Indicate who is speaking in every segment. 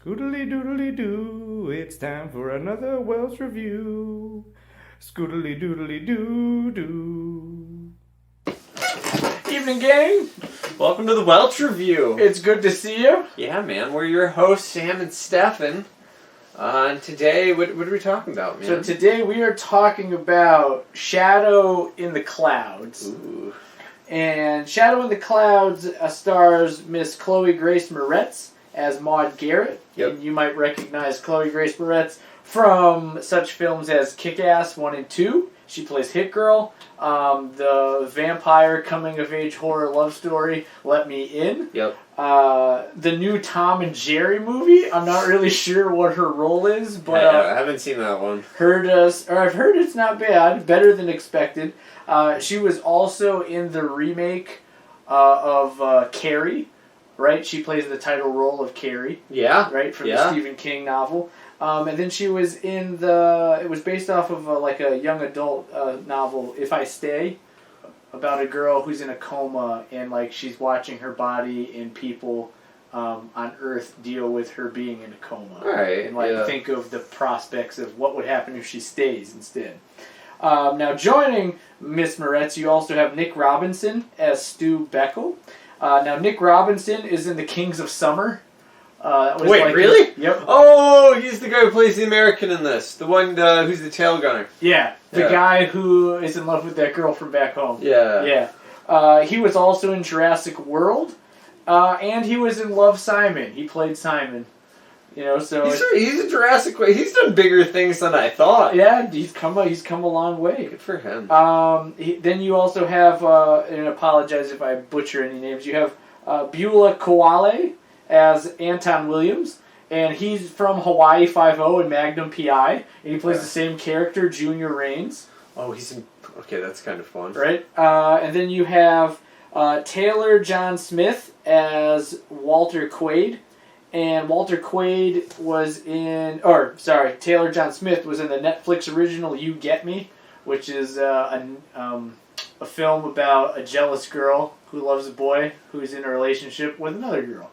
Speaker 1: Scoodly doodly doo, it's time for another Welch review. Scoodly doodly doo doo.
Speaker 2: Evening, gang.
Speaker 3: Welcome to the Welch Review.
Speaker 2: It's good to see you.
Speaker 3: Yeah, man. We're your hosts, Sam and Stefen. And today, what are we talking about, man?
Speaker 2: So today we are talking about Shadow in the Clouds.
Speaker 3: Ooh.
Speaker 2: And Shadow in the Clouds stars Miss Chloe Grace Moretz as Maude Garrett.
Speaker 3: Yep.
Speaker 2: And you might recognize Chloe Grace Moretz from such films as Kick-Ass 1 and 2. She plays Hit Girl. The vampire coming-of-age horror love story, Let Me In.
Speaker 3: Yep.
Speaker 2: The new Tom and Jerry movie. I'm not really sure what her role is, but
Speaker 3: I haven't seen that one.
Speaker 2: I've heard it's not bad, better than expected. She was also in the remake of Carrie, right? She plays the title role of Carrie.
Speaker 3: Yeah.
Speaker 2: Right, from the Stephen King novel. And then she was in it was based off of a young adult novel, If I Stay, about a girl who's in a coma and she's watching her body and people on Earth deal with her being in a coma.
Speaker 3: Right.
Speaker 2: And think of the prospects of what would happen if she stays instead. Now joining Miss Moretz, you also have Nick Robinson as Stu Beckel. Now Nick Robinson is in The Kings of Summer.
Speaker 3: Wait, really?
Speaker 2: Yep.
Speaker 3: Oh, he's the guy who plays the American in this. The one who's the tail gunner.
Speaker 2: Yeah, the guy who is in love with that girl from back home.
Speaker 3: Yeah.
Speaker 2: Yeah. He was also in Jurassic World, and he was in Love, Simon. He played Simon. So
Speaker 3: he's a Jurassic. He's done bigger things than I thought.
Speaker 2: Yeah, he's come a long way.
Speaker 3: Good for him.
Speaker 2: Then you also have, and I apologize if I butcher any names. You have Beulah Kowale as Anton Williams, and he's from Hawaii Five-0 and Magnum P.I., and he plays the same character, Junior Rains.
Speaker 3: Oh, he's in... Okay, that's kind of fun.
Speaker 2: Right? And then you have Taylor John Smith as Walter Quaid, and Walter Quaid was in... Taylor John Smith was in the Netflix original You Get Me, which is a film about a jealous girl who loves a boy who's in a relationship with another girl.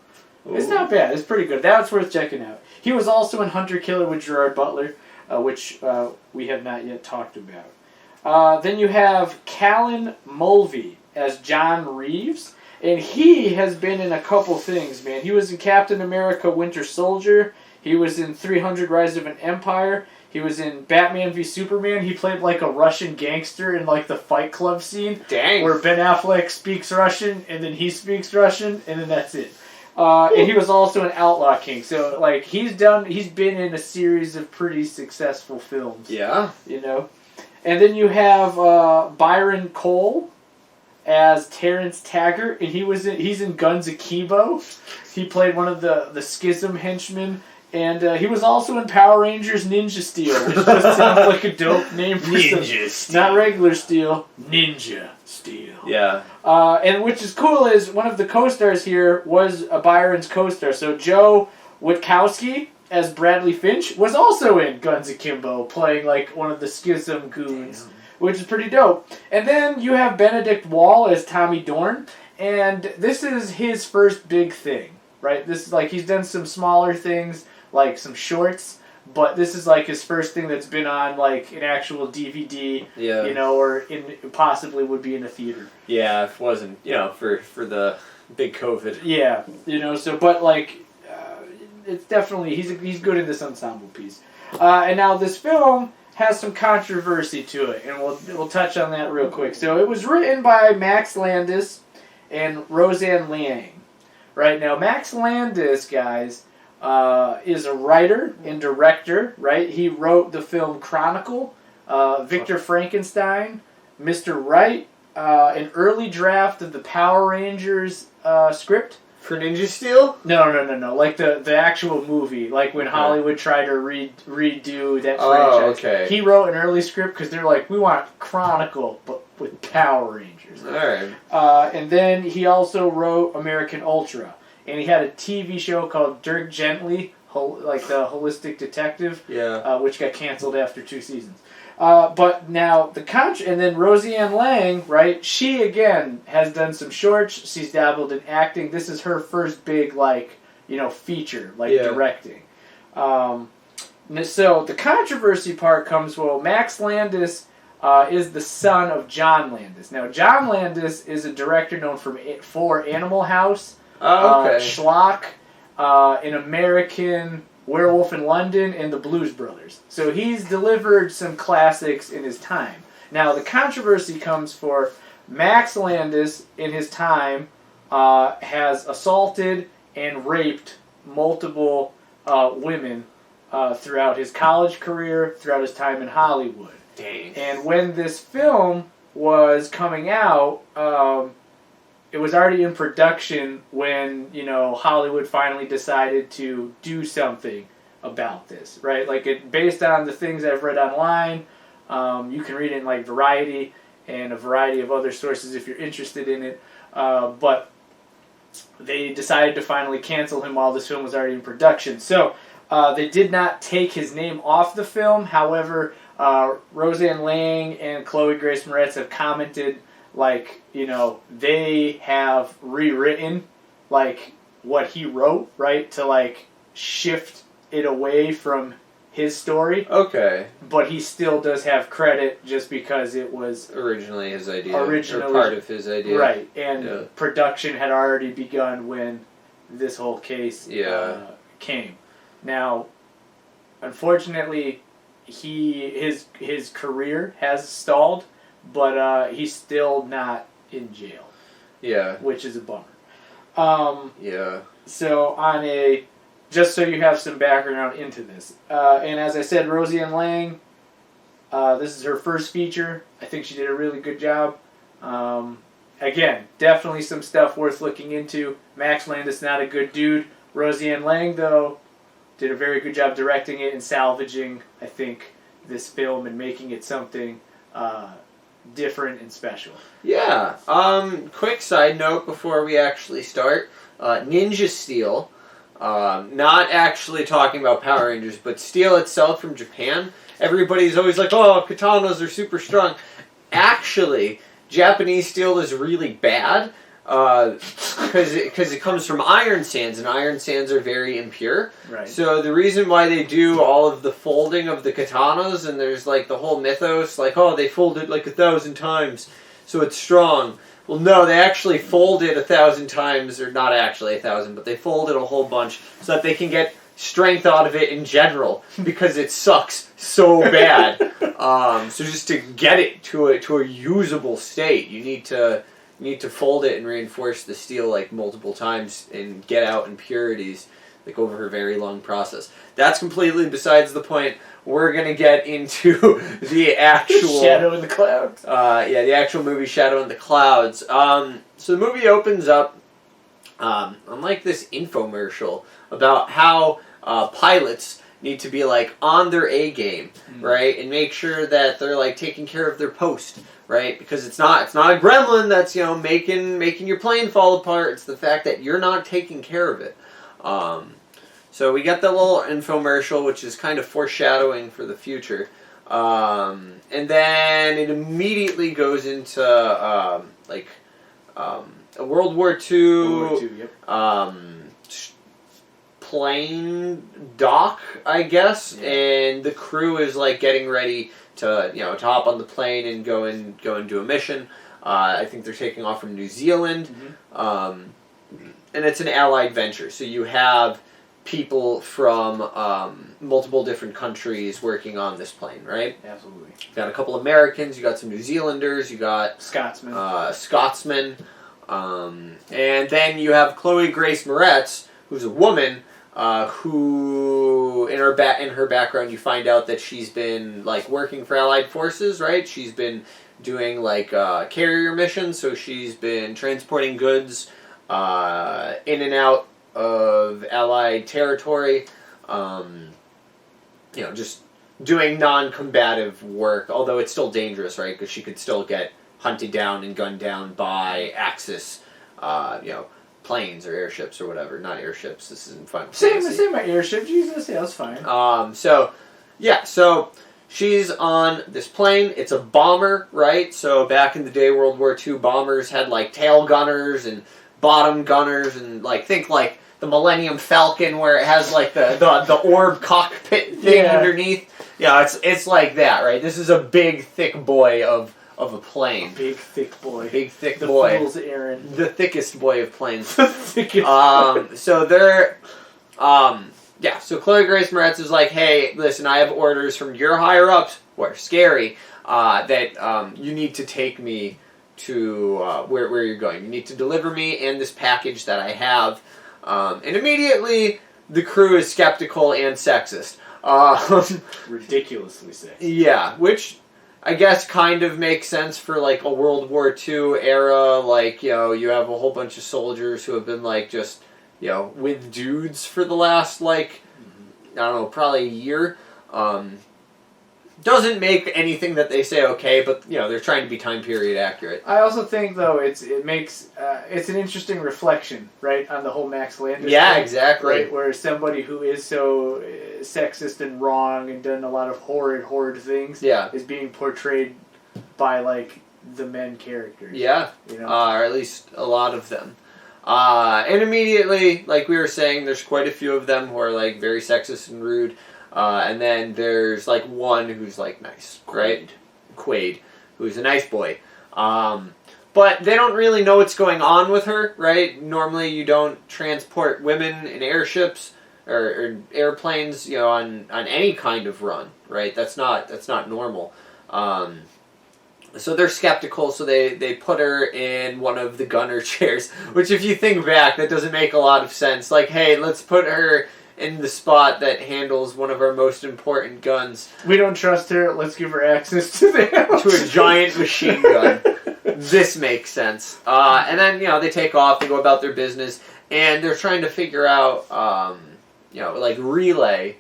Speaker 2: Ooh. It's not bad. It's pretty good. That's worth checking out. He was also in Hunter Killer with Gerard Butler, which we have not yet talked about. Then you have Callan Mulvey as John Reeves, and he has been in a couple things, man. He was in Captain America Winter Soldier. He was in 300 Rise of an Empire. He was in Batman v Superman. He played a Russian gangster in the Fight Club scene.
Speaker 3: Dang.
Speaker 2: Where Ben Affleck speaks Russian, and then he speaks Russian, and then that's it. And he was also an Outlaw King. So, he's been in a series of pretty successful films.
Speaker 3: Yeah.
Speaker 2: And then you have Byron Cole as Terrence Taggart, and he's in Guns Akimbo. He played one of the Schism henchmen. And he was also in Power Rangers Ninja Steel, which just sounds like a dope name for
Speaker 3: Ninja Steel.
Speaker 2: Not regular steel, Ninja Steel.
Speaker 3: Yeah.
Speaker 2: And which is cool is one of the co-stars here was Byron's co-star. So Joe Witkowski as Bradley Finch was also in Guns Akimbo, playing one of the Schism goons. Damn. Which is pretty dope. And then you have Benedict Wall as Tommy Dorn, and this is his first big thing, right? This is he's done some smaller things, some shorts, but this is his first thing that's been on an actual DVD, or possibly would be in a theater.
Speaker 3: Yeah, if it wasn't, for the big COVID.
Speaker 2: Yeah, but it's definitely he's good in this ensemble piece. And now this film has some controversy to it, and we'll touch on that real quick. So it was written by Max Landis and Roseanne Liang. Right now, Max Landis, guys, is a writer and director. Right, he wrote the film Chronicle, Victor Frankenstein, Mr. Right, an early draft of the Power Rangers script.
Speaker 3: For Ninja Steel?
Speaker 2: No. The actual movie. When Hollywood tried to redo that franchise.
Speaker 3: Oh, okay.
Speaker 2: He wrote an early script because they're we want Chronicle, but with Power Rangers.
Speaker 3: Alright.
Speaker 2: And then he also wrote American Ultra. And he had a TV show called Dirk Gently, the Holistic Detective.
Speaker 3: Yeah.
Speaker 2: Which got canceled after 2 seasons. But now and then Roseanne Liang, right? She again has done some shorts. She's dabbled in acting. This is her first big feature, like
Speaker 3: Yeah.
Speaker 2: directing. So the controversy part comes, Max Landis is the son of John Landis. Now, John Landis is a director known for Animal House, Schlock, An American Werewolf in London, and The Blues Brothers. So he's delivered some classics in his time. Now, the controversy comes for Max Landis in his time has assaulted and raped multiple women throughout his college career, throughout his time in Hollywood.
Speaker 3: Dang.
Speaker 2: And when this film was coming out, it was already in production when, Hollywood finally decided to do something about this, right? Like, based on the things I've read online, you can read it in, like, Variety and a variety of other sources if you're interested in it, but they decided to finally cancel him while this film was already in production. So, they did not take his name off the film. However, Roseanne Liang and Chloe Grace Moretz have commented, like, they have rewritten, like, what he wrote, right, to, like, shift it away from his story.
Speaker 3: Okay.
Speaker 2: But he still does have credit just because it was
Speaker 3: Originally his idea.
Speaker 2: Originally,
Speaker 3: or part of his idea.
Speaker 2: Right, and production had already begun when this whole case came. Now, unfortunately, his career has stalled, but he's still not in jail.
Speaker 3: Yeah.
Speaker 2: Which is a bummer.
Speaker 3: Yeah.
Speaker 2: So just so you have some background into this, and as I said, Roseanne Liang, this is her first feature. I think she did a really good job. Again, definitely some stuff worth looking into. Max Landis, not a good dude. Roseanne Liang, though, did a very good job directing it and salvaging, I think, this film and making it something different and special.
Speaker 3: Yeah. Quick side note before we actually start. Ninja Steel. Not actually talking about Power Rangers, but steel itself from Japan. Everybody's always like, oh, katanas are super strong. Actually, Japanese steel is really bad. Because it comes from iron sands, and iron sands are very impure.
Speaker 2: Right.
Speaker 3: So the reason why they do all of the folding of the katanas, and there's like the whole mythos, like, oh, they fold it like 1,000 times, so it's strong. Well, no, they actually fold it 1,000 times, or not actually 1,000, but they fold it a whole bunch so that they can get strength out of it in general, because it sucks so bad. So just to get it to a usable state, you need to fold it and reinforce the steel like multiple times and get out impurities like over a very long process. That's completely besides the point. We're gonna get into the actual
Speaker 2: Shadow in the Clouds.
Speaker 3: The actual movie Shadow in the Clouds. So the movie opens up on like this infomercial about how pilots need to be like on their A game, right, and make sure that they're like taking care of their post. Right, because it's not a gremlin that's making your plane fall apart. It's the fact that you're not taking care of it. So we get the little infomercial, which is kind of foreshadowing for the future, and then it immediately goes into a World War II, plane dock, I guess, and the crew is like getting ready to hop on the plane and go and do a mission. I think they're taking off from New Zealand, and it's an allied venture. So you have people from multiple different countries working on this plane, right?
Speaker 2: Absolutely.
Speaker 3: You got a couple Americans, you got some New Zealanders, you got Scotsmen, and then you have Chloe Grace Moretz, who's a woman. Who in her background you find out that she's been like working for Allied forces, right? She's been doing like carrier missions, so she's been transporting goods in and out of Allied territory. Just doing non-combative work, although it's still dangerous, right? Because she could still get hunted down and gunned down by Axis, planes or airships or whatever. Not airships. This isn't fun.
Speaker 2: Same my airship. Jesus, yeah, that's fine.
Speaker 3: So she's on this plane. It's a bomber, right? So back in the day, World War II, bombers had like tail gunners and bottom gunners, and like think like the the Millennium Falcon where it has like the orb cockpit thing underneath. Yeah, it's like that, right? This is a big, thick boy of a plane.
Speaker 2: Big, thick boy.
Speaker 3: Big, thick boy.
Speaker 2: The fool's errand.
Speaker 3: The thickest boy of planes.
Speaker 2: The thickest
Speaker 3: So they're... yeah, so Chloe Grace Moretz is like, hey, listen, I have orders from your higher-ups, who are scary, that you need to take me to where you're going. You need to deliver me and this package that I have. And immediately, the crew is skeptical and sexist.
Speaker 2: Ridiculously sexist.
Speaker 3: Yeah, which I guess kind of makes sense for like a World War II era. Like, you know, you have a whole bunch of soldiers who have been like just, you know, with dudes for the last like, I don't know, probably a year. Doesn't make anything that they say okay, but you know they're trying to be time period accurate.
Speaker 2: I also think though it makes it's an interesting reflection, right, on the whole Max Landis.
Speaker 3: Yeah,
Speaker 2: thing,
Speaker 3: exactly.
Speaker 2: Right, where somebody who is so sexist and wrong and done a lot of horrid things, is being portrayed by like the men characters.
Speaker 3: Yeah,
Speaker 2: you know,
Speaker 3: or at least a lot of them. And immediately, like we were saying, there's quite a few of them who are like very sexist and rude. And then there's like one who's like nice, right? Quaid, who's a nice boy. But they don't really know what's going on with her, right? Normally you don't transport women in airships or airplanes, you know, on any kind of run, right? That's not normal. So they're skeptical, so they put her in one of the gunner chairs, which if you think back, that doesn't make a lot of sense. Like, hey, let's put her in the spot that handles one of our most important guns.
Speaker 2: We don't trust her, let's give her access to the house.
Speaker 3: To a giant machine gun. This makes sense. And then, you know, they take off, they go about their business, and they're trying to figure out, you know, like relay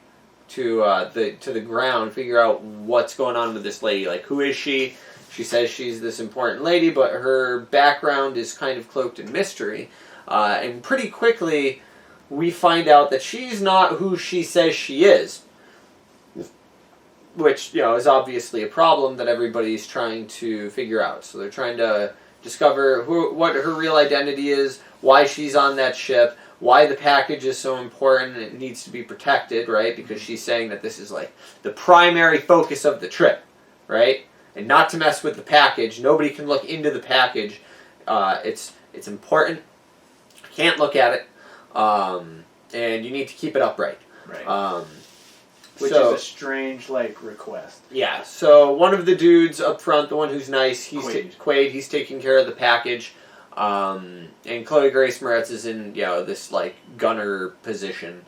Speaker 3: to the ground, figure out what's going on with this lady. Like, who is she? She says she's this important lady, but her background is kind of cloaked in mystery. And pretty quickly, we find out that she's not who she says she is. Which, you know, is obviously a problem that everybody's trying to figure out. So they're trying to discover what her real identity is, why she's on that ship, why the package is so important and it needs to be protected, right? Because she's saying that this is like the primary focus of the trip, right? And not to mess with the package. Nobody can look into the package. It's important. Can't look at it. And you need to keep it upright.
Speaker 2: Right. Which is a strange, like, request.
Speaker 3: Yeah, so one of the dudes up front, the one who's nice, he's
Speaker 2: Quaid.
Speaker 3: He's taking care of the package. And Chloe Grace Moretz is in, you know, this, like, gunner position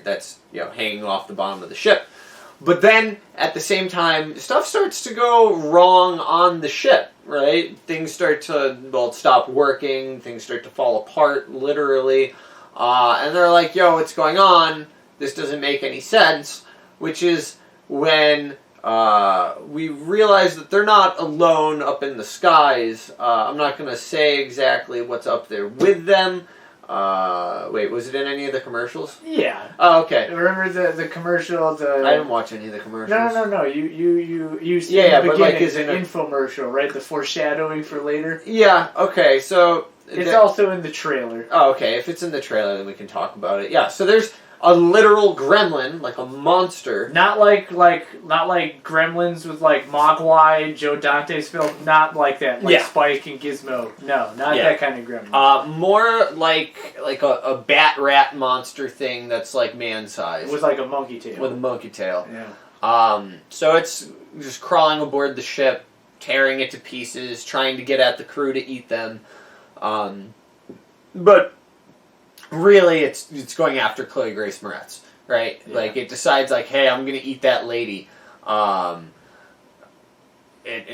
Speaker 3: that's, you know, hanging off the bottom of the ship. But then, at the same time, stuff starts to go wrong on the ship, right? Things start to, well, stop working, things start to fall apart, literally. And they're like, yo, what's going on? This doesn't make any sense. Which is when we realize that they're not alone up in the skies. I'm not going to say exactly what's up there with them. Wait, was it in any of the commercials?
Speaker 2: Yeah.
Speaker 3: Oh, okay.
Speaker 2: Remember the commercial? I
Speaker 3: didn't watch any of the commercials.
Speaker 2: No. You see
Speaker 3: but like is
Speaker 2: an infomercial, right? The foreshadowing for later.
Speaker 3: Yeah. Okay. So
Speaker 2: it's also in the trailer.
Speaker 3: Oh, okay. If it's in the trailer, then we can talk about it. Yeah. So there's a literal gremlin, like a monster.
Speaker 2: Not like Gremlins with like Mogwai, Joe Dante's film. Not like that. Like Spike and Gizmo. No, not that kind of gremlin.
Speaker 3: More like a bat rat monster thing that's like man sized.
Speaker 2: With like a monkey tail.
Speaker 3: With a monkey tail.
Speaker 2: Yeah.
Speaker 3: So it's just crawling aboard the ship, tearing it to pieces, trying to get at the crew to eat them. But really, it's going after Chloe Grace Moretz, right? Yeah. Like, it decides, like, hey, I'm going to eat that lady. And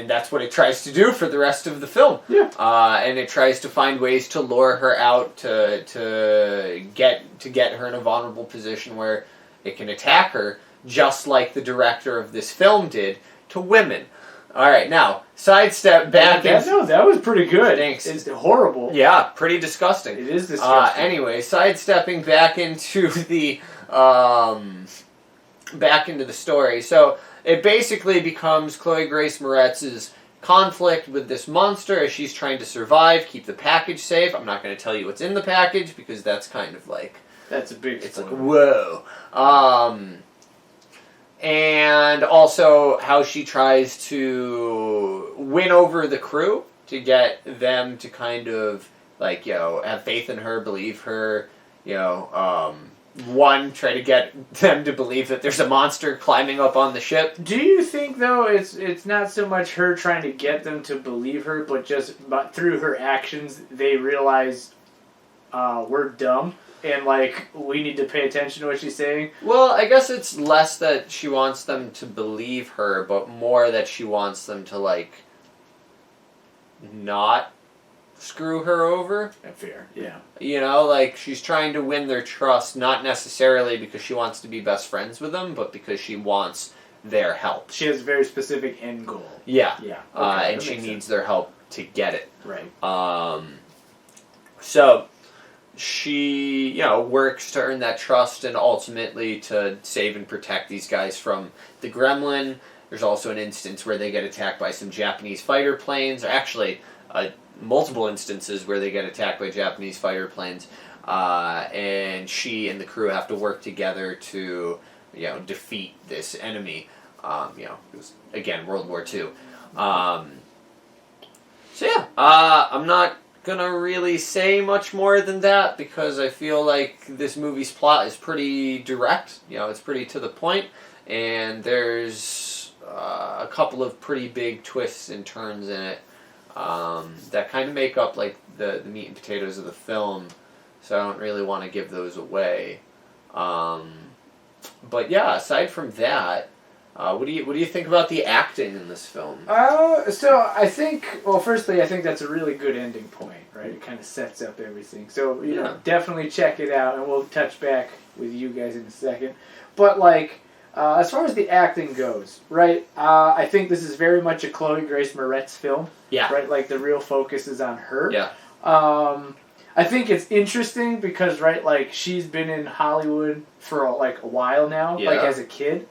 Speaker 3: that's what it tries to do for the rest of the film.
Speaker 2: Yeah.
Speaker 3: And it tries to find ways to lure her out to get her in a vulnerable position where it can attack her, just like the director of this film did to women. All right, now, sidestep back.
Speaker 2: That was pretty good.
Speaker 3: Thanks.
Speaker 2: It's horrible.
Speaker 3: Yeah, pretty disgusting.
Speaker 2: It is disgusting.
Speaker 3: Anyway, sidestepping back into the story. So it basically becomes Chloe Grace Moretz's conflict with this monster as she's trying to survive, keep the package safe. I'm not going to tell you what's in the package because that's kind of like...
Speaker 2: That's a big
Speaker 3: It's
Speaker 2: spoiler.
Speaker 3: like, whoa. And also how she tries to win over the crew to get them to kind of, like, you know, have faith in her, believe her, you know, try to get them to believe that there's a monster climbing up on the ship.
Speaker 2: Do you think, though, it's not so much her trying to get them to believe her, but through her actions, they realize we're dumb and, like, we need to pay attention to what she's saying?
Speaker 3: Well, I guess it's less that she wants them to believe her, but more that she wants them to, like, not screw her over.
Speaker 2: Fair, yeah.
Speaker 3: You know, like, she's trying to win their trust, not necessarily because she wants to be best friends with them, but because she wants their help.
Speaker 2: She has a very specific end goal.
Speaker 3: Yeah.
Speaker 2: Yeah.
Speaker 3: And she needs their help to get it.
Speaker 2: Right.
Speaker 3: So she, you know, works to earn that trust and ultimately to save and protect these guys from the gremlin. There's also an instance where they get attacked by some Japanese fighter planes, or actually multiple instances where they get attacked by Japanese fighter planes, and she and the crew have to work together to, you know, defeat this enemy. You know, it was, again, World War II. So yeah, I'm not gonna really say much more than that because I feel like this movie's plot is pretty direct. You know, it's pretty to the point, and there's a couple of pretty big twists and turns in it that kind of make up like the meat and potatoes of the film. So I don't really want to give those away. But yeah, aside from that, what do you think about the acting in this film?
Speaker 2: So I think, well, firstly, I think that's a really good ending point, right? It kind of sets up everything. So, you know, definitely check it out, and we'll touch back with you guys in a second. But, like, as far as the acting goes, right, I think this is very much a Chloe Grace Moretz film.
Speaker 3: Yeah.
Speaker 2: Right? Like, the real focus is on her.
Speaker 3: Yeah.
Speaker 2: I think it's interesting because, right, like, she's been in Hollywood for, like, a while now, like, as a kid.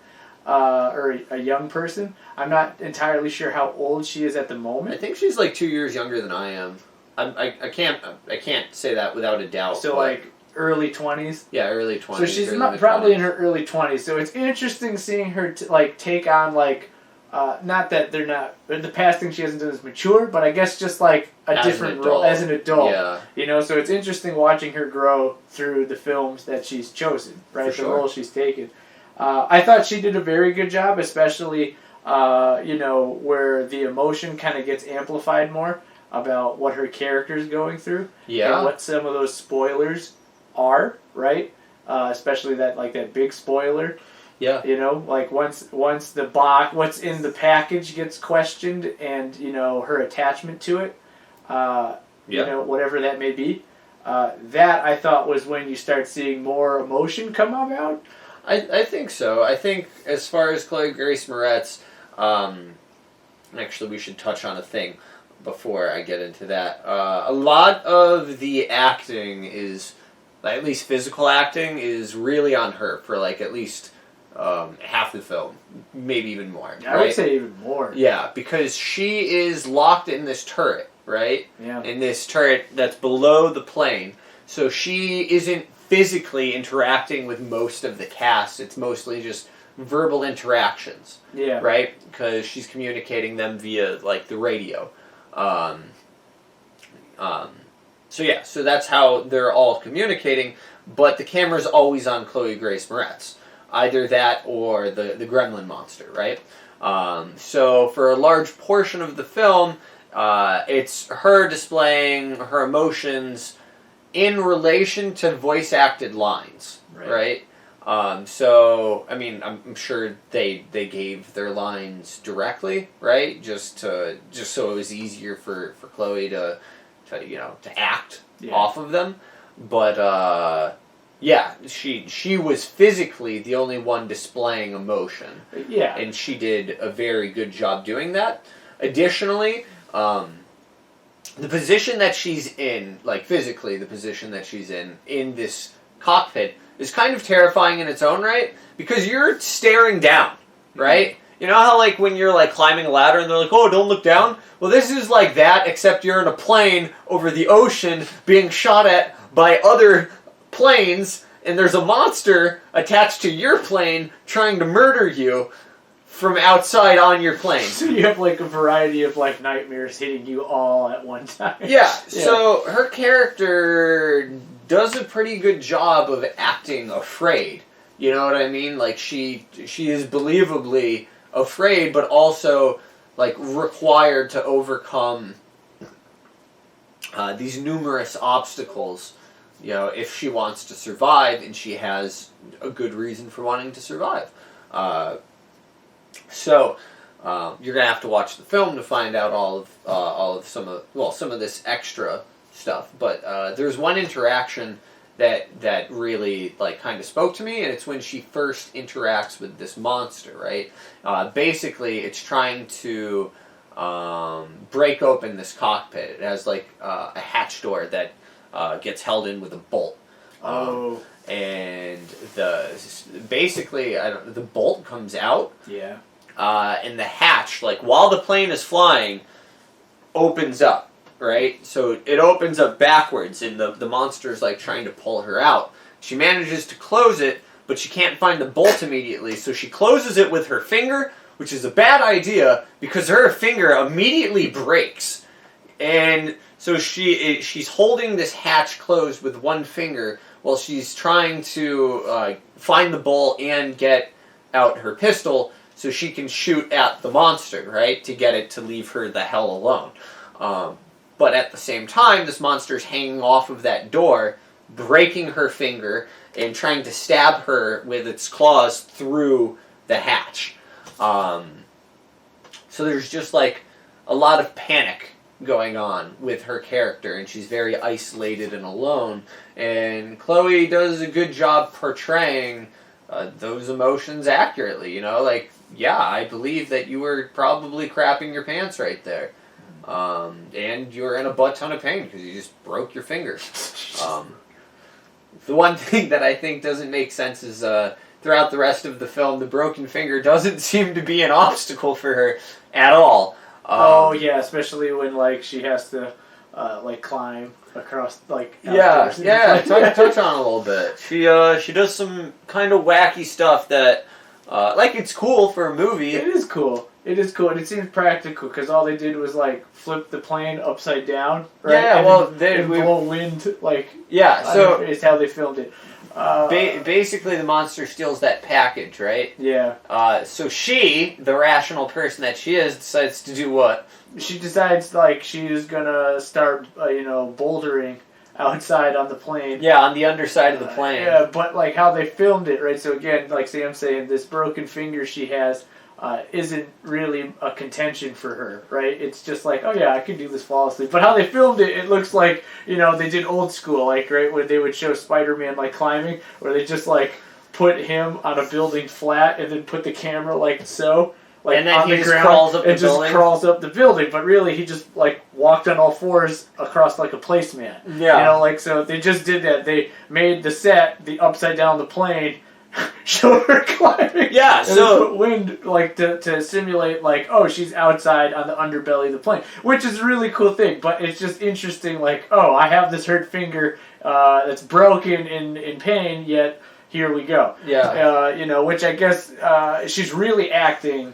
Speaker 2: Or a young person. I'm not entirely sure how old she is at the moment.
Speaker 3: I think she's like 2 years younger than I am. I can't say that without a doubt.
Speaker 2: So like early 20s.
Speaker 3: Yeah, early 20s.
Speaker 2: So she's probably in her early 20s. So it's interesting seeing her like take on like not that they're not the past thing she hasn't done is mature, but I guess just like a different role as an adult.
Speaker 3: Yeah.
Speaker 2: You know, so it's interesting watching her grow through the films that she's chosen, right?
Speaker 3: For
Speaker 2: the
Speaker 3: sure.
Speaker 2: role she's taken. I thought she did a very good job, especially, you know, where the emotion kind of gets amplified more about what her character's going through.
Speaker 3: Yeah.
Speaker 2: And what some of those spoilers are, right? Especially that big spoiler.
Speaker 3: Yeah.
Speaker 2: You know, like once the box, what's in the package gets questioned and, you know, her attachment to it, you know, whatever that may be, that I thought was when you start seeing more emotion come about.
Speaker 3: I think so. I think as far as Chloe Grace Moretz, actually we should touch on a thing before I get into that. A lot of the acting is, at least physical acting, is really on her for like at least half the film, maybe even more.
Speaker 2: I would say even more.
Speaker 3: Yeah, because she is locked in this turret, right?
Speaker 2: Yeah.
Speaker 3: In this turret that's below the plane. So she isn't physically interacting with most of the cast. It's mostly just verbal interactions.
Speaker 2: Yeah.
Speaker 3: Right? Because she's communicating them via, like, the radio. So yeah, so that's how they're all communicating, but the camera's always on Chloe Grace Moretz. Either that or the gremlin monster, right? So for a large portion of the film, it's her displaying her emotions in relation to voice-acted lines, right? So, I mean, I'm sure they gave their lines directly, right? Just so it was easier for Chloe to act off of them. But, yeah, she was physically the only one displaying emotion.
Speaker 2: Yeah.
Speaker 3: And she did a very good job doing that. Additionally, the position that she's in, like physically the position that she's in this cockpit, is kind of terrifying in its own right, because you're staring down, right? You know how like when you're like climbing a ladder and they're like, oh, don't look down? Well, this is like that, except you're in a plane over the ocean being shot at by other planes, and there's a monster attached to your plane trying to murder you from outside on your plane.
Speaker 2: So you have like a variety of like nightmares hitting you all at one time.
Speaker 3: Yeah, so her character does a pretty good job of acting afraid. You know what I mean? Like she is believably afraid, but also like required to overcome these numerous obstacles. You know, if she wants to survive, and she has a good reason for wanting to survive. So you're gonna have to watch the film to find out all of some of this extra stuff. But there's one interaction that really like kind of spoke to me, and it's when she first interacts with this monster. Right? Basically, it's trying to break open this cockpit. It has like a hatch door that gets held in with a bolt. And the bolt comes out.
Speaker 2: Yeah.
Speaker 3: And the hatch, like while the plane is flying, opens up, right? So it opens up backwards, and the monster's like trying to pull her out. She manages to close it, but she can't find the bolt immediately, so she closes it with her finger, which is a bad idea because her finger immediately breaks. And so she's holding this hatch closed with one finger while she's trying to find the bolt and get out her pistol so she can shoot at the monster, right, to get it to leave her the hell alone. But at the same time, this monster's hanging off of that door, breaking her finger, and trying to stab her with its claws through the hatch. So there's just like a lot of panic going on with her character, and she's very isolated and alone. And Chloe does a good job portraying those emotions accurately. You know, like, yeah, I believe that you were probably crapping your pants right there. And you're in a butt ton of pain because you just broke your finger. The one thing that I think doesn't make sense is throughout the rest of the film, the broken finger doesn't seem to be an obstacle for her at all.
Speaker 2: Oh yeah, especially when like she has to like climb across like
Speaker 3: touch on a little bit. She does some kind of wacky stuff that like it's cool for a movie.
Speaker 2: It is cool. It is cool, and it seems practical because all they did was like flip the plane upside down, right?
Speaker 3: Yeah,
Speaker 2: and
Speaker 3: well,
Speaker 2: then blow wind like
Speaker 3: so
Speaker 2: it's how they filmed it.
Speaker 3: Basically, the monster steals that package, right?
Speaker 2: Yeah.
Speaker 3: So she, the rational person that she is, decides to do what?
Speaker 2: She decides like she's gonna start, bouldering outside on the plane.
Speaker 3: Yeah, on the underside of the plane.
Speaker 2: Yeah, but like how they filmed it, right? So again, like Sam's saying, this broken finger she has isn't really a contention for her, right? It's just like, oh yeah, I can do this flawlessly. But how they filmed it, it looks like, they did old school, like, right, where they would show Spider-Man, like, climbing, where they just, like, put him on a building flat and then put the camera, like, so, like,
Speaker 3: and then
Speaker 2: on
Speaker 3: he
Speaker 2: the
Speaker 3: just
Speaker 2: ground.
Speaker 3: crawls up the
Speaker 2: and
Speaker 3: building.
Speaker 2: just crawls up the building. But really, he just, like, walked on all fours across, like, a placemat.
Speaker 3: Yeah.
Speaker 2: Like, so they just did that. They made the set, the upside down the plane, show her climbing.
Speaker 3: Yeah, so
Speaker 2: put wind like to simulate like, oh, she's outside on the underbelly of the plane, which is a really cool thing. But it's just interesting, like, oh, I have this hurt finger that's broken in pain, yet here we go.
Speaker 3: Yeah.
Speaker 2: Which I guess she's really acting.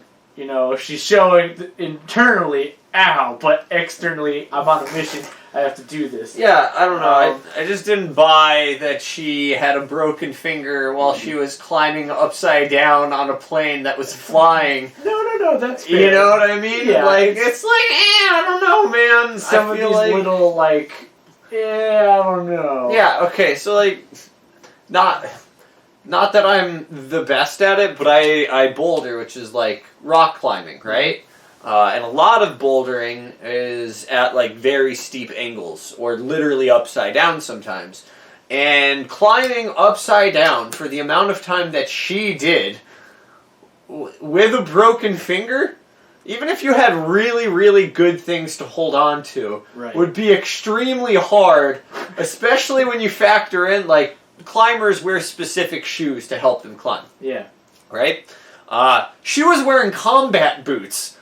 Speaker 2: She's showing internally, ow, but externally, I'm on a mission. I have to do this.
Speaker 3: Yeah, I don't know. I just didn't buy that she had a broken finger while she was climbing upside down on a plane that was flying.
Speaker 2: No, that's fair.
Speaker 3: You know what I mean?
Speaker 2: Yeah,
Speaker 3: like, it's like, I don't know, man.
Speaker 2: Some of these little, like, I don't know.
Speaker 3: Yeah, okay, so, like, not that I'm the best at it, but I boulder, which is, like, rock climbing, right? And a lot of bouldering is at, like, very steep angles, or literally upside down sometimes. And climbing upside down for the amount of time that she did, with a broken finger, even if you had really, really good things to hold on to, would be extremely hard, especially when you factor in, like, climbers wear specific shoes to help them climb.
Speaker 2: Yeah.
Speaker 3: Right? She was wearing combat boots.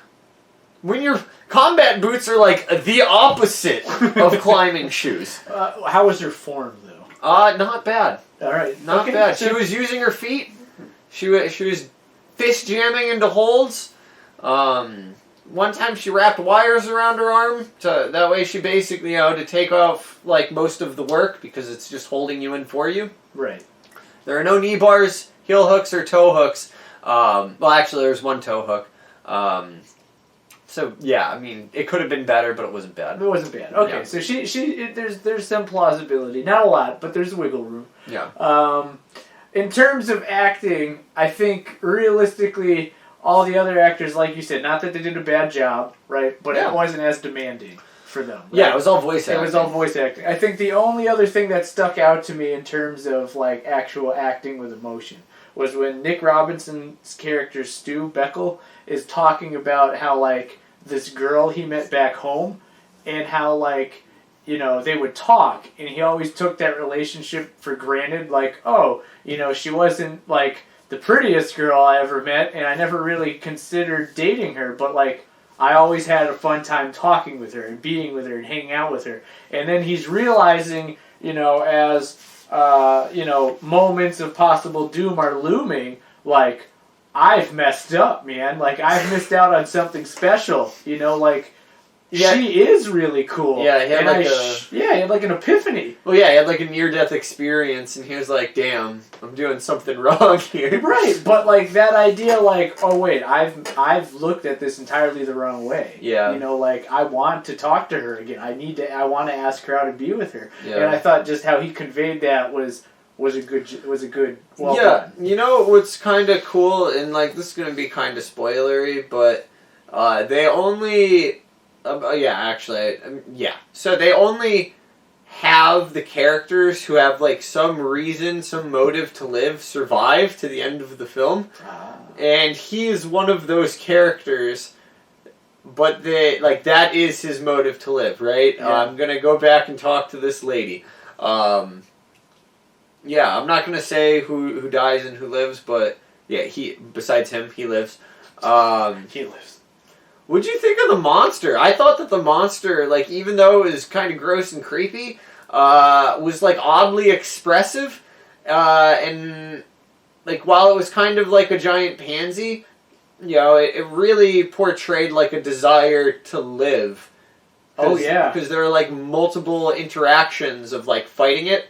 Speaker 3: When your combat boots are like the opposite of climbing shoes.
Speaker 2: How was her form though?
Speaker 3: Not bad.
Speaker 2: All right,
Speaker 3: Not bad. She was using her feet. She was fist jamming into holds. One time she wrapped wires around her arm that way she basically, to take off like most of the work because it's just holding you in for you.
Speaker 2: Right.
Speaker 3: There are no knee bars, heel hooks, or toe hooks. Well, actually, there's one toe hook. So yeah, I mean, it could have been better, but it wasn't bad.
Speaker 2: It wasn't bad. Okay,
Speaker 3: Yeah.
Speaker 2: so there's some plausibility, not a lot, but there's wiggle room.
Speaker 3: Yeah.
Speaker 2: In terms of acting, I think realistically, all the other actors, like you said, not that they did a bad job, right? But
Speaker 3: Yeah.
Speaker 2: it wasn't as demanding for them. Right?
Speaker 3: Yeah, it was all voice acting.
Speaker 2: It was all voice acting. I think the only other thing that stuck out to me in terms of like actual acting with emotion was when Nick Robinson's character Stu Beckel is talking about how like this girl he met back home and how like they would talk and he always took that relationship for granted, like, oh, she wasn't like the prettiest girl I ever met and I never really considered dating her, but like I always had a fun time talking with her and being with her and hanging out with her. And then he's realizing, as moments of possible doom are looming, like, I've messed up, man. Like, I've missed out on something special. She is really cool.
Speaker 3: Yeah, he had
Speaker 2: he had like an epiphany.
Speaker 3: Well, yeah, he had like a near-death experience, and he was like, "Damn, I'm doing something wrong here."
Speaker 2: Right, but like that idea, like, oh wait, I've looked at this entirely the wrong way.
Speaker 3: Yeah.
Speaker 2: Like I want to talk to her again. I want to ask her out to be with her.
Speaker 3: Yeah.
Speaker 2: And I thought just how he conveyed that was a good. Well
Speaker 3: Yeah,
Speaker 2: done.
Speaker 3: What's kind of cool, and like this is gonna be kind of spoilery, but they only. So they only have the characters who have like some reason, some motive to live, survive to the end of the film, and he is one of those characters. But that is his motive to live, right?
Speaker 2: Yeah.
Speaker 3: I'm gonna go back and talk to this lady. I'm not gonna say who dies and who lives, but yeah, besides him, he lives.
Speaker 2: He lives.
Speaker 3: What'd you think of the monster? I thought that the monster, like, even though it was kind of gross and creepy, was, like, oddly expressive. And, like, while it was kind of like a giant pansy, it really portrayed, like, a desire to live.
Speaker 2: Oh, yeah.
Speaker 3: Because there are, like, multiple interactions of, like, fighting it.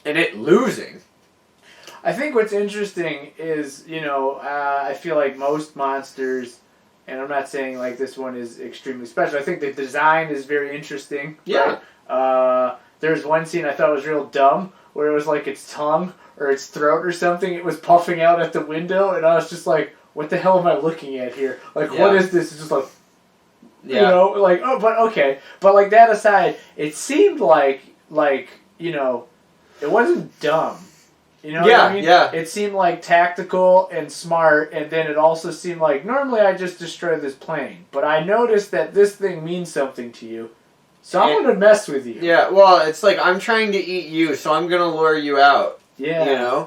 Speaker 3: And it losing.
Speaker 2: I think what's interesting is, I feel like most monsters, and I'm not saying like this one is extremely special. I think the design is very interesting.
Speaker 3: Yeah.
Speaker 2: Right? There's one scene I thought was real dumb where it was like its tongue or its throat or something. It was puffing out at the window, and I was just like, "What the hell am I looking at here? Like, what is this?" It's just like, but okay. But like that aside, it seemed like it wasn't dumb. You know what I mean?
Speaker 3: Yeah.
Speaker 2: It seemed like tactical and smart, and then it also seemed like normally I just destroy this plane, but I noticed that this thing means something to you, so I'm going to mess with you.
Speaker 3: Yeah, well, it's like I'm trying to eat you, so I'm going to lure you out.
Speaker 2: Yeah.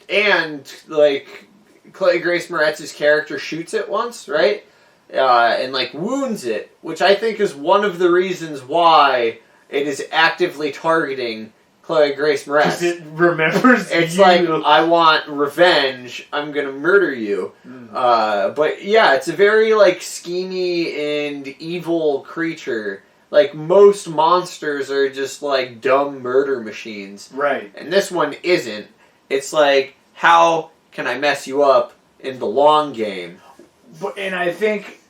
Speaker 3: And like Chloe Grace Moretz's character shoots it once, right? And like wounds it, which I think is one of the reasons why it is actively targeting Chloe Grace Moretz.
Speaker 2: Because it remembers
Speaker 3: It's
Speaker 2: you.
Speaker 3: like, I want revenge, I'm gonna murder you. But yeah, it's a very like schemy and evil creature. Like most monsters are just like dumb murder machines.
Speaker 2: Right.
Speaker 3: And this one isn't. It's like, how can I mess you up in the long game?
Speaker 2: And I think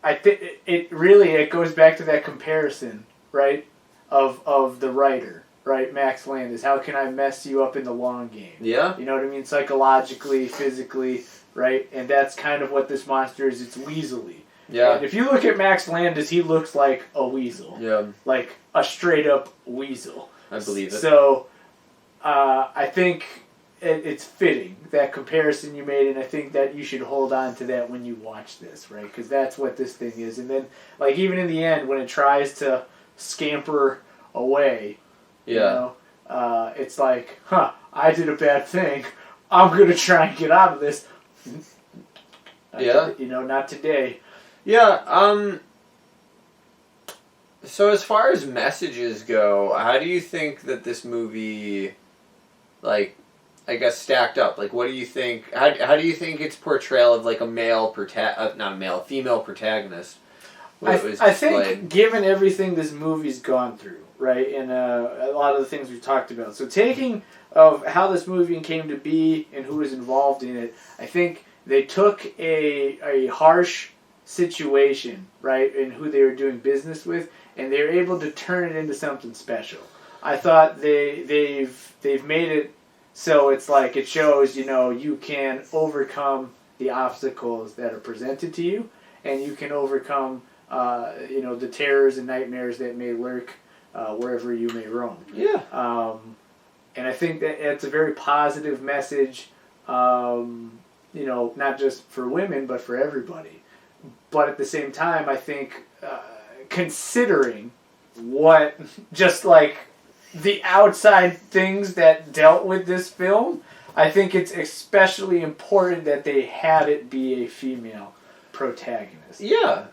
Speaker 2: it goes back to that comparison, right, of the writer. Right, Max Landis. How can I mess you up in the long game?
Speaker 3: Yeah.
Speaker 2: You know what I mean? Psychologically, physically, right? And that's kind of what this monster is. It's weaselly.
Speaker 3: Yeah.
Speaker 2: And if you look at Max Landis, he looks like a weasel.
Speaker 3: Yeah.
Speaker 2: Like a straight up weasel.
Speaker 3: I believe it.
Speaker 2: So, I think it's fitting, that comparison you made, and I think that you should hold on to that when you watch this, right? Because that's what this thing is. And then, like, even in the end, when it tries to scamper away,
Speaker 3: yeah.
Speaker 2: it's like, I did a bad thing. I'm gonna try and get out of this. Not today.
Speaker 3: Yeah. So as far as messages go, how do you think that this movie, like, I guess stacked up? Like, what do you think? How do you think its portrayal of like a female protagonist?
Speaker 2: I think, given everything this movie's gone through, right, and a lot of the things we've talked about, so taking of how this movie came to be and who was involved in it, I think they took a harsh situation, right, and who they were doing business with, and they were able to turn it into something special. I thought they've made it so it's like it shows, you can overcome the obstacles that are presented to you, and you can overcome the terrors and nightmares that may lurk wherever you may roam.
Speaker 3: Yeah.
Speaker 2: And I think that it's a very positive message, not just for women, but for everybody. But at the same time, I think considering what, just like the outside things that dealt with this film, I think it's especially important that they had it be a female protagonist.
Speaker 3: Yeah.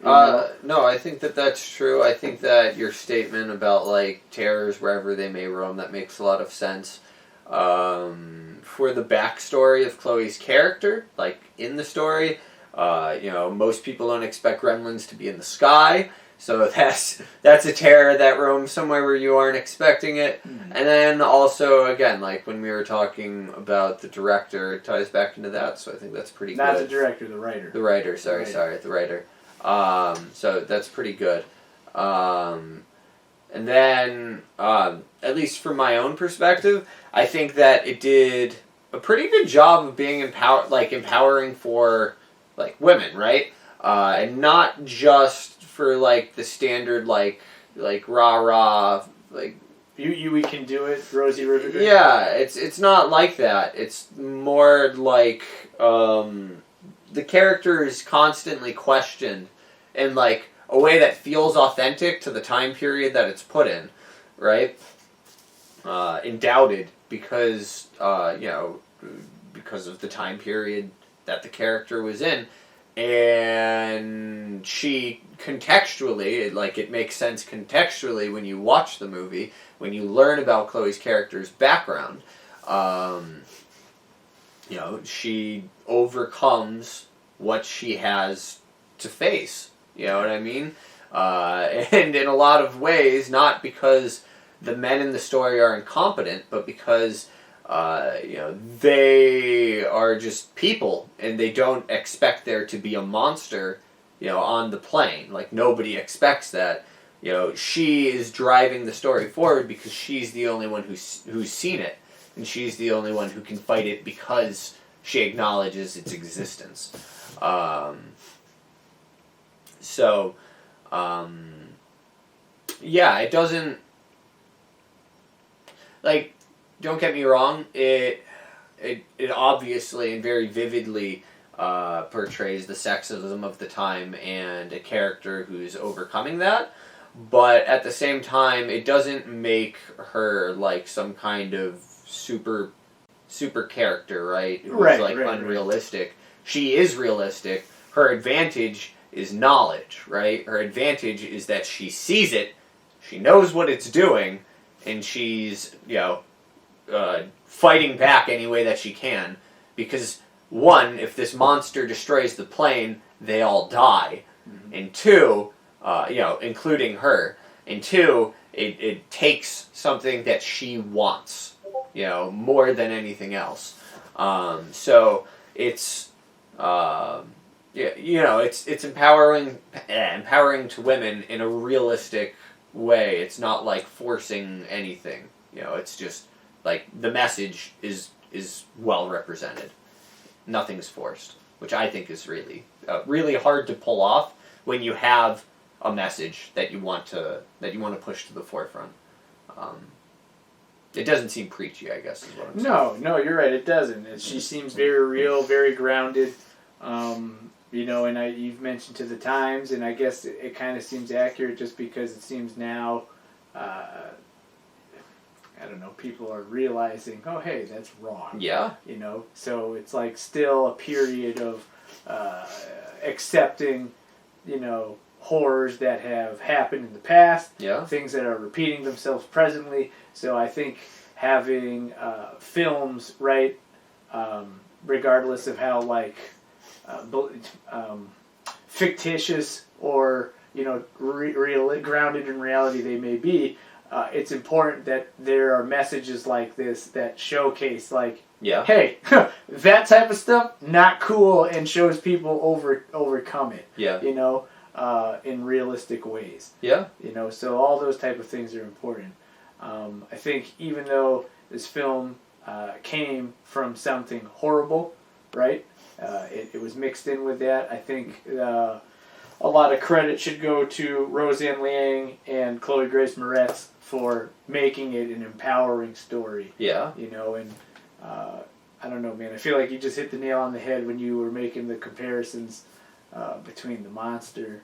Speaker 3: No, I think that's true. I think that your statement about like terrors wherever they may roam, that makes a lot of sense. For the backstory of Chloe's character, like in the story, most people don't expect gremlins to be in the sky. So that's a terror that roams somewhere where you aren't expecting it. Mm-hmm. And then also, again, like when we were talking about the director, it ties back into that, so I think that's pretty good.
Speaker 2: Not the director, the writer.
Speaker 3: The writer, the writer. So that's pretty good. And then, at least from my own perspective, I think that it did a pretty good job of being empowering for, like, women, right? And not just for like the standard like rah like
Speaker 2: we can do it, Rosie River.
Speaker 3: Yeah, it's not like that. It's more like the character is constantly questioned in like a way that feels authentic to the time period that it's put in, right? And doubted because because of the time period that the character was in. And she contextually, it makes sense contextually when you watch the movie, when you learn about Chloe's character's background. She overcomes what she has to face. You know what I mean? And in a lot of ways, not because the men in the story are incompetent, but because they are just people, and they don't expect there to be a monster, on the plane. Like, nobody expects that. She is driving the story forward because she's the only one who's seen it, and she's the only one who can fight it because she acknowledges its existence. It doesn't, like, don't get me wrong, it obviously and very vividly portrays the sexism of the time and a character who's overcoming that, but at the same time, it doesn't make her like some kind of super character, right? Who's unrealistic. Right. She is realistic. Her advantage is knowledge, right? Her advantage is that she sees it, she knows what it's doing, and she's, fighting back any way that she can, because one, if this monster destroys the plane, they all die, and two, including her, and two, it takes something that she wants, more than anything else. So it's it's empowering to women in a realistic way. It's not like forcing anything. It's just like the message is well represented. Nothing's forced, which I think is really really hard to pull off when you have a message that you want to push to the forefront. It doesn't seem preachy, I guess, is what I'm saying.
Speaker 2: No, you're right. It doesn't. She seems very real, very grounded. And you've mentioned to the times, and I guess it kind of seems accurate just because it seems now. I don't know, people are realizing, oh, hey, that's wrong.
Speaker 3: Yeah.
Speaker 2: You know, so it's like still a period of accepting, you know, horrors that have happened in the past,
Speaker 3: Yeah.
Speaker 2: things that are repeating themselves presently. So I think having films, right, regardless of how like fictitious or, you know, grounded in reality they may be, it's important that there are messages like this that showcase, like,
Speaker 3: Yeah.
Speaker 2: hey, that type of stuff, not cool, and shows people overcome it.
Speaker 3: Yeah.
Speaker 2: You know, in realistic ways.
Speaker 3: Yeah.
Speaker 2: You know, so all those type of things are important. I think even though this film came from something horrible, right? It was mixed in with that. I think a lot of credit should go to Roseanne Liang and Chloe Grace Moretz for making it an empowering story.
Speaker 3: Yeah.
Speaker 2: You know, and I don't know, man. I feel like you just hit the nail on the head when you were making the comparisons between the monster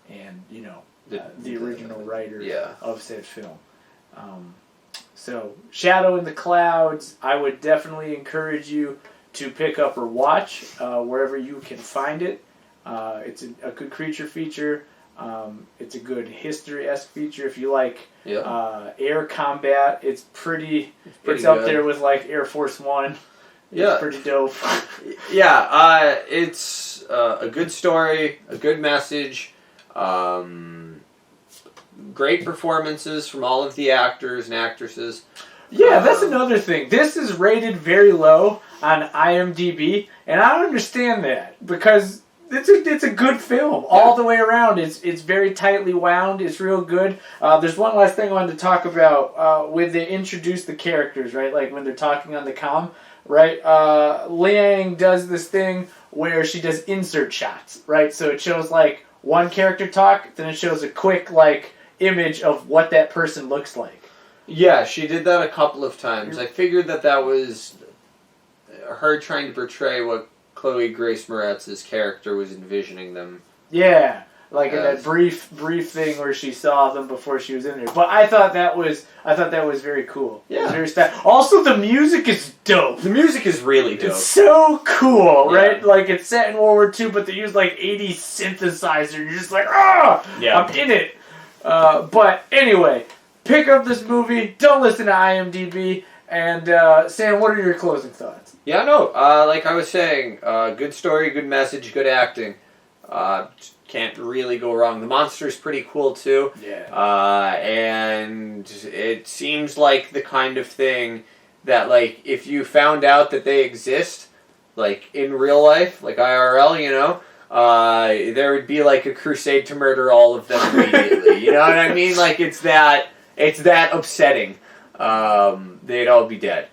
Speaker 2: and, you know, the original writer of said film. So, Shadow in the Clouds, I would definitely encourage you to pick up or watch wherever you can find it. It's a good creature feature. It's a good history-esque feature. If you like air combat, it's pretty up there with like Air Force One. It's pretty dope.
Speaker 3: Yeah, it's a good story, a good message, great performances from all of the actors and actresses.
Speaker 2: Yeah, that's another thing. This is rated very low on IMDb, and I don't understand that because it's a good film all the way around. It's very tightly wound. It's real good. There's one last thing I wanted to talk about when they introduce the characters, right? Like when they're talking on the comm, right? Liang does this thing where she does insert shots, right? So it shows like one character talk, then it shows a quick like image of what that person looks like.
Speaker 3: Yeah, she did that a couple of times. I figured that was her trying to portray what Chloe Grace Moretz's character was envisioning them.
Speaker 2: Yeah, like in that brief thing where she saw them before she was in there. But I thought that was very cool.
Speaker 3: Yeah.
Speaker 2: It was very also, the music is dope.
Speaker 3: The music is really dope.
Speaker 2: It's so cool, right? Like it's set in World War II, but they use like 80s synthesizer. And you're just like, I'm in it. But anyway, pick up this movie. Don't listen to IMDb. And Sam, what are your closing thoughts?
Speaker 3: Yeah, no. Like I was saying, good story, good message, good acting. Can't really go wrong. The monster's pretty cool too.
Speaker 2: Yeah.
Speaker 3: And it seems like the kind of thing that, like, if you found out that they exist, like in real life, like IRL, you know, there would be like a crusade to murder all of them immediately. You know what I mean? Like it's that upsetting. They'd all be dead.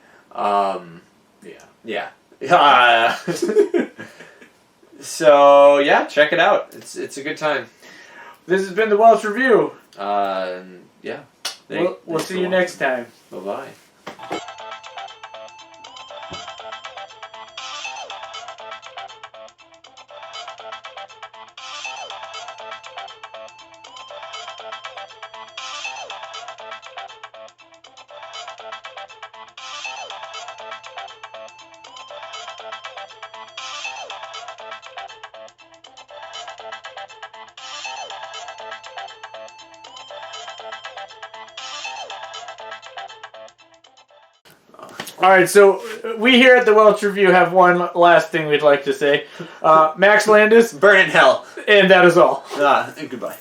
Speaker 3: Yeah. So yeah, check it out. It's a good time.
Speaker 2: This has been the Welch Review.
Speaker 3: Yeah.
Speaker 2: We'll see you next time.
Speaker 3: Bye-bye.
Speaker 2: Alright, so we here at the Welch Review have one last thing we'd like to say. Max Landis.
Speaker 3: Burn in hell.
Speaker 2: And that is all.
Speaker 3: Goodbye.